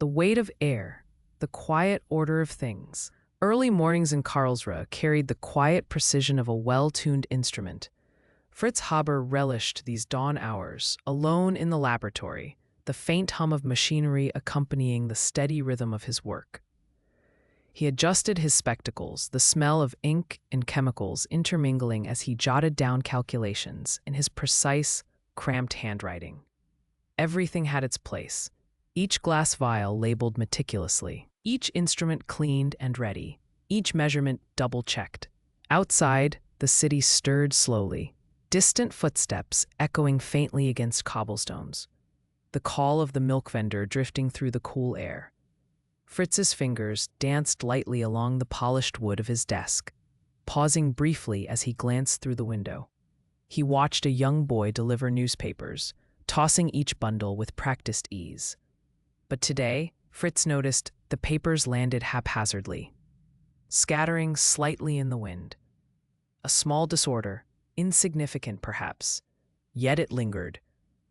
The weight of air, the quiet order of things. Early mornings in Karlsruhe carried the quiet precision of a well-tuned instrument. Fritz Haber relished these dawn hours, alone in the laboratory, the faint hum of machinery accompanying the steady rhythm of his work. He adjusted his spectacles, the smell of ink and chemicals intermingling as he jotted down calculations in his precise, cramped handwriting. Everything had its place, each glass vial labeled meticulously, each instrument cleaned and ready, each measurement double-checked. Outside, the city stirred slowly, distant footsteps echoing faintly against cobblestones, the call of the milk vendor drifting through the cool air. Fritz's fingers danced lightly along the polished wood of his desk, pausing briefly as he glanced through the window. He watched a young boy deliver newspapers, tossing each bundle with practiced ease. But today, Fritz noticed the papers landed haphazardly, scattering slightly in the wind. A small disorder, insignificant perhaps, yet it lingered,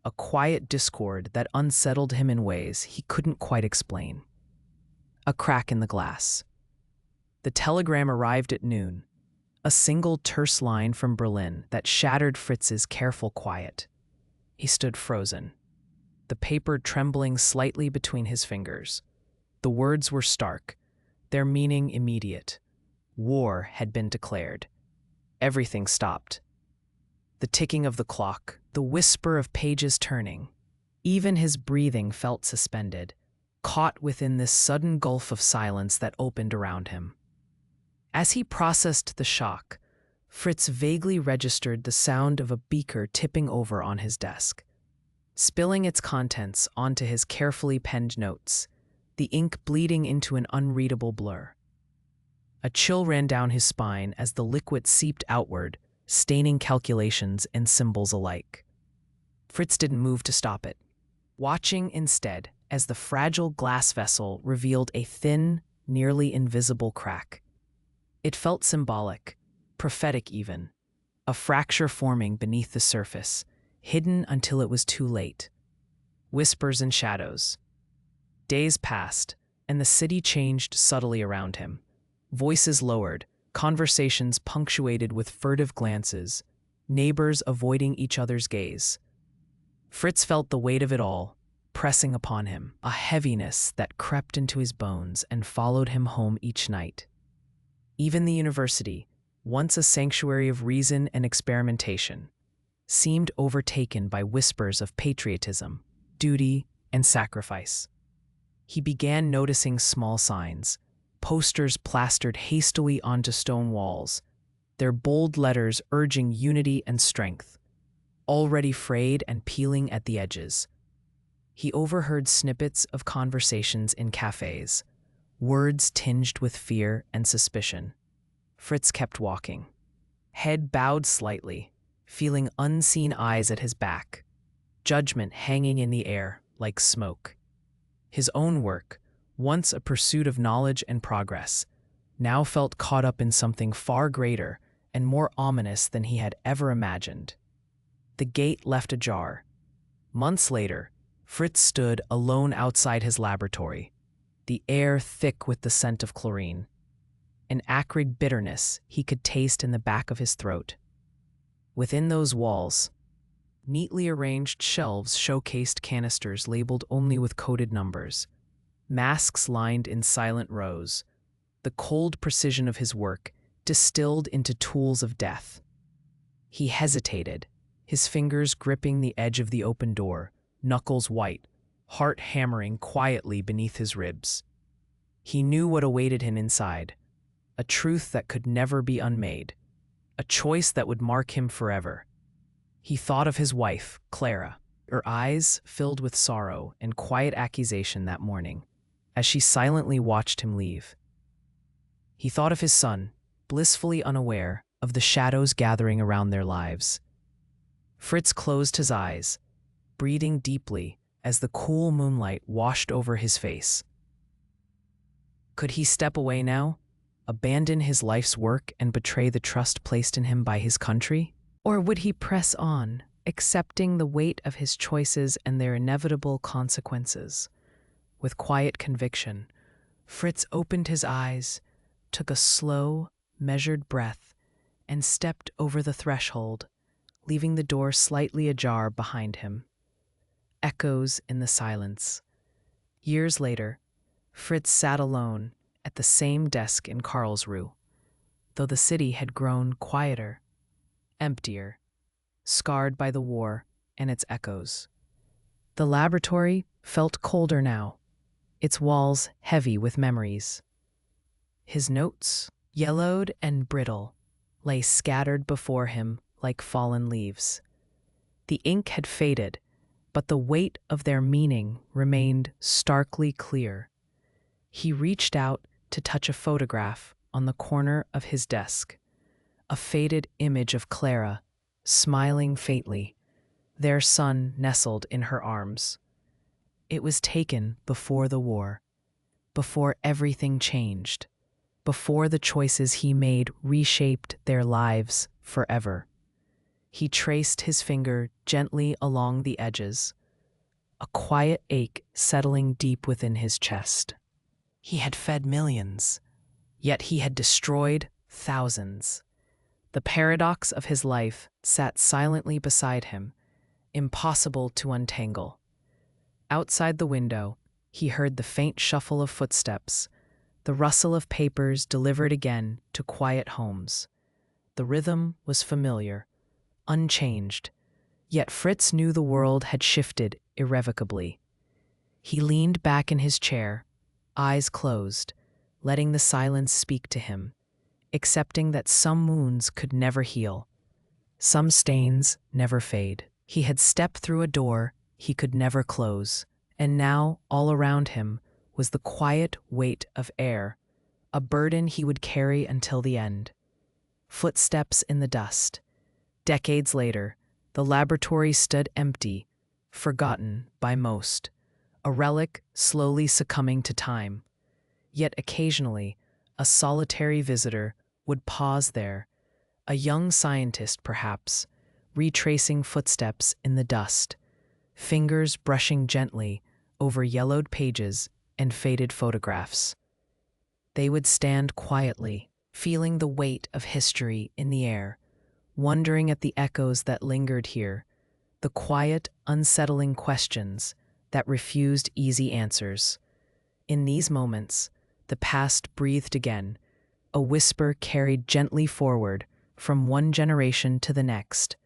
a quiet discord that unsettled him in ways he couldn't quite explain. A crack in the glass. The telegram arrived at noon, a single terse line from Berlin that shattered Fritz's careful quiet. He stood frozen, the paper trembling slightly between his fingers. The words were stark, their meaning immediate. War had been declared. Everything stopped. The ticking of the clock, the whisper of pages turning. Even his breathing felt suspended, caught within this sudden gulf of silence that opened around him. As he processed the shock, Fritz vaguely registered the sound of a beaker tipping over on his desk, spilling its contents onto his carefully penned notes, the ink bleeding into an unreadable blur. A chill ran down his spine as the liquid seeped outward, staining calculations and symbols alike. Fritz didn't move to stop it, watching instead as the fragile glass vessel revealed a thin, nearly invisible crack. It felt symbolic, prophetic even, a fracture forming beneath the surface, hidden until it was too late. Whispers and shadows. Days passed, and the city changed subtly around him. Voices lowered, conversations punctuated with furtive glances, neighbors avoiding each other's gaze. Fritz felt the weight of it all, pressing upon him, a heaviness that crept into his bones and followed him home each night. Even the university, once a sanctuary of reason and experimentation, seemed overtaken by whispers of patriotism, duty, and sacrifice. He began noticing small signs, posters plastered hastily onto stone walls, their bold letters urging unity and strength, already frayed and peeling at the edges. He overheard snippets of conversations in cafes, words tinged with fear and suspicion. Fritz kept walking, head bowed slightly, feeling unseen eyes at his back, judgment hanging in the air like smoke. His own work, once a pursuit of knowledge and progress, now felt caught up in something far greater and more ominous than he had ever imagined. The gate left ajar. Months later, Fritz stood alone outside his laboratory, the air thick with the scent of chlorine. An acrid bitterness he could taste in the back of his throat. Within those walls, neatly arranged shelves showcased canisters labeled only with coded numbers, masks lined in silent rows, the cold precision of his work distilled into tools of death. He hesitated, his fingers gripping the edge of the open door, knuckles white, heart hammering quietly beneath his ribs. He knew what awaited him inside, a truth that could never be unmade, a choice that would mark him forever. He thought of his wife, Clara, her eyes filled with sorrow and quiet accusation that morning, as she silently watched him leave. He thought of his son, blissfully unaware of the shadows gathering around their lives. Fritz closed his eyes, breathing deeply as the cool moonlight washed over his face. Could he step away now, abandon his life's work and betray the trust placed in him by his country? Or would he press on, accepting the weight of his choices and their inevitable consequences? with quiet conviction, Fritz opened his eyes, took a slow, measured breath, and stepped over the threshold, leaving the door slightly ajar behind him. Echoes in the silence. Years later, Fritz sat alone at the same desk in Karlsruhe, though the city had grown quieter, emptier, scarred by the war and its echoes. The laboratory felt colder now, its walls heavy with memories. His notes, yellowed and brittle, lay scattered before him like fallen leaves. The ink had faded, but the weight of their meaning remained starkly clear. He reached out to touch a photograph on the corner of his desk, a faded image of Clara, smiling faintly, their son nestled in her arms. It was taken before the war, before everything changed, before the choices he made reshaped their lives forever. He traced his finger gently along the edges, a quiet ache settling deep within his chest. He had fed millions, yet he had destroyed thousands. The paradox of his life sat silently beside him, impossible to untangle. Outside the window, he heard the faint shuffle of footsteps, the rustle of papers delivered again to quiet homes. The rhythm was familiar, unchanged, yet Fritz knew the world had shifted irrevocably. He leaned back in his chair, eyes closed, letting the silence speak to him, accepting that some wounds could never heal, some stains never fade. He had stepped through a door he could never close, and now all around him was the quiet weight of air, a burden he would carry until the end. Footsteps in the dust. Decades later, the laboratory stood empty, forgotten by most, a relic slowly succumbing to time. Yet occasionally, a solitary visitor would pause there, a young scientist perhaps, retracing footsteps in the dust, fingers brushing gently over yellowed pages and faded photographs. They would stand quietly, feeling the weight of history in the air, wondering at the echoes that lingered here, the quiet, unsettling questions that refused easy answers. In these moments, the past breathed again, a whisper carried gently forward from one generation to the next,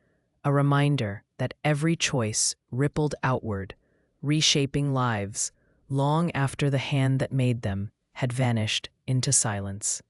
a reminder that every choice rippled outward, reshaping lives long after the hand that made them had vanished into silence.